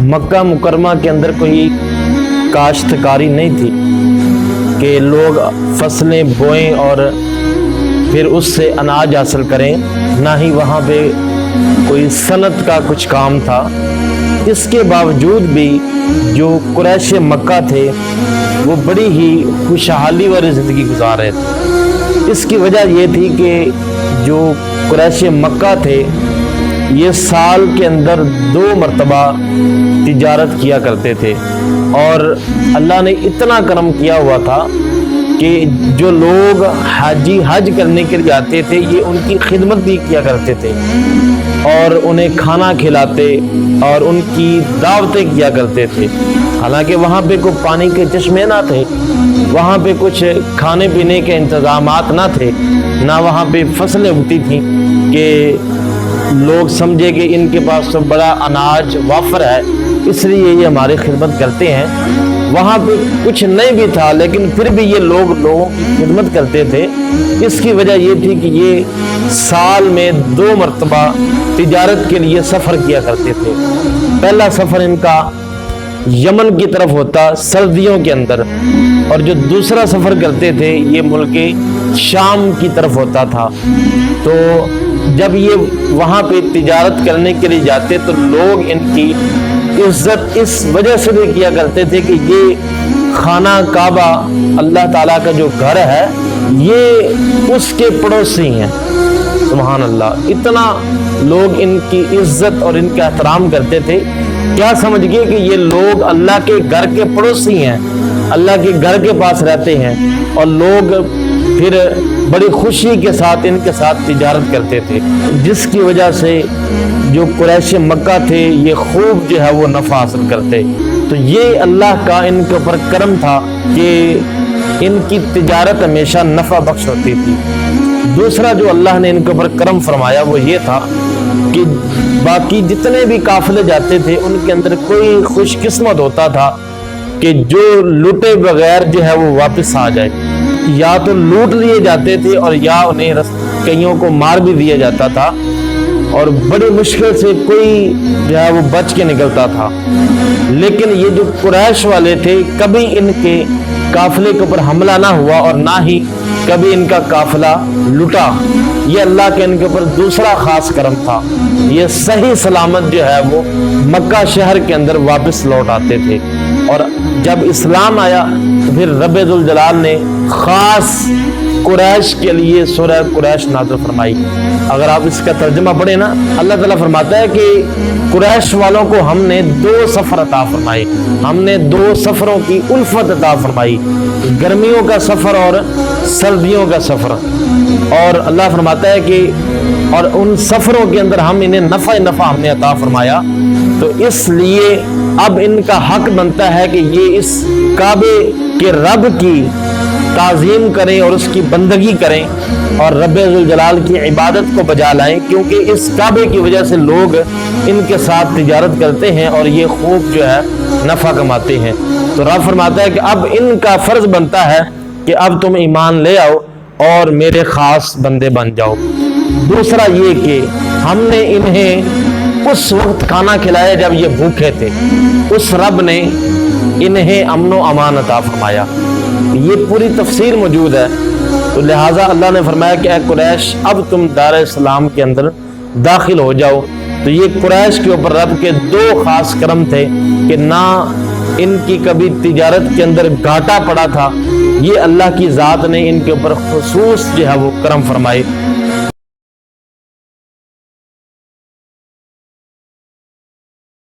مکہ مکرمہ کے اندر کوئی کاشتکاری نہیں تھی کہ لوگ فصلیں بوئیں اور پھر اس سے اناج حاصل کریں، نہ ہی وہاں پہ کوئی صنعت کا کچھ کام تھا۔ اس کے باوجود بھی جو قریش مکہ تھے وہ بڑی ہی خوشحالی والی زندگی گزار رہے تھے۔ اس کی وجہ یہ تھی کہ جو قریش مکہ تھے یہ سال کے اندر 2 مرتبہ تجارت کیا کرتے تھے، اور اللہ نے اتنا کرم کیا ہوا تھا کہ جو لوگ حاجی حج کرنے کے لیے آتے تھے یہ ان کی خدمت بھی کیا کرتے تھے اور انہیں کھانا کھلاتے اور ان کی دعوتیں کیا کرتے تھے۔ حالانکہ وہاں پہ کوئی پانی کے چشمے نہ تھے، وہاں پہ کچھ کھانے پینے کے انتظامات نہ تھے، نہ وہاں پہ فصلیں اگتی تھیں کہ لوگ سمجھے کہ ان کے پاس تو بڑا اناج وافر ہے اس لیے یہ ہماری خدمت کرتے ہیں۔ وہاں پہ کچھ نہیں بھی تھا لیکن پھر بھی یہ لوگوں کی خدمت کرتے تھے۔ اس کی وجہ یہ تھی کہ یہ سال میں 2 مرتبہ تجارت کے لیے سفر کیا کرتے تھے۔ پہلا سفر ان کا یمن کی طرف ہوتا سردیوں کے اندر، اور جو دوسرا سفر کرتے تھے یہ ملک شام کی طرف ہوتا تھا۔ تو جب یہ وہاں پہ تجارت کرنے کے لیے جاتے تو لوگ ان کی عزت اس وجہ سے بھی کیا کرتے تھے کہ یہ خانہ کعبہ اللہ تعالیٰ کا جو گھر ہے یہ اس کے پڑوسی ہیں۔ سبحان اللہ، اتنا لوگ ان کی عزت اور ان کا احترام کرتے تھے۔ کیا سمجھ گئے کہ یہ لوگ اللہ کے گھر کے پڑوسی ہیں، اللہ کے گھر کے پاس رہتے ہیں، اور لوگ پھر بڑی خوشی کے ساتھ ان کے ساتھ تجارت کرتے تھے، جس کی وجہ سے جو قریش مکہ تھے یہ خوب جو ہے وہ نفع حاصل کرتے۔ تو یہ اللہ کا ان کے اوپر کرم تھا کہ ان کی تجارت ہمیشہ نفع بخش ہوتی تھی۔ دوسرا جو اللہ نے ان کے اوپر کرم فرمایا وہ یہ تھا کہ باقی جتنے بھی قافلے جاتے تھے ان کے اندر کوئی خوش قسمت ہوتا تھا کہ جو لوٹے بغیر جو ہے وہ واپس آ جائے، یا تو لوٹ لیے جاتے تھے اور یا انہیں کئیوں کو مار بھی دیا جاتا تھا، اور بڑی مشکل سے کوئی جو ہے وہ بچ کے نکلتا تھا۔ لیکن یہ جو قریش والے تھے کبھی ان کے قافلے کے اوپر حملہ نہ ہوا اور نہ ہی کبھی ان کا قافلہ لٹا۔ یہ اللہ کے ان کے اوپر دوسرا خاص کرم تھا، یہ صحیح سلامت جو ہے وہ مکہ شہر کے اندر واپس لوٹ آتے تھے۔ اور جب اسلام آیا تو پھر رب ذوالجلال نے خاص قریش کے لیے سورہ قریش نازل فرمائی۔ اگر آپ اس کا ترجمہ پڑھیں نا، اللہ تعالیٰ فرماتا ہے کہ قریش والوں کو ہم نے 2 سفر عطا فرمائے، ہم نے 2 سفروں کی الفت عطا فرمائی، گرمیوں کا سفر اور سردیوں کا سفر۔ اور اللہ فرماتا ہے کہ اور ان سفروں کے اندر ہم انہیں نفع ہم نے عطا فرمایا، تو اس لیے اب ان کا حق بنتا ہے کہ یہ اس کعبے کے رب کی تعظیم کریں اور اس کی بندگی کریں اور رب ذوالجلال کی عبادت کو بجا لائیں، کیونکہ اس کعبے کی وجہ سے لوگ ان کے ساتھ تجارت کرتے ہیں اور یہ خوب جو ہے نفع کماتے ہیں۔ تو رب فرماتا ہے کہ اب ان کا فرض بنتا ہے کہ اب تم ایمان لے آؤ اور میرے خاص بندے بن جاؤ۔ دوسرا یہ کہ ہم نے انہیں اس وقت کھانا کھلایا جب یہ بھوکے تھے، اس رب نے انہیں امن و امان عطا فرمایا۔ یہ پوری تفسیر موجود ہے، تو لہٰذا اللہ نے فرمایا کہ اے قریش اب تم دار اسلام کے اندر داخل ہو جاؤ۔ تو یہ قریش کے اوپر رب کے 2 خاص کرم تھے کہ نہ ان کی کبھی تجارت کے اندر گھاٹا پڑا تھا، یہ اللہ کی ذات نے ان کے اوپر خصوص جو ہے وہ کرم فرمائے۔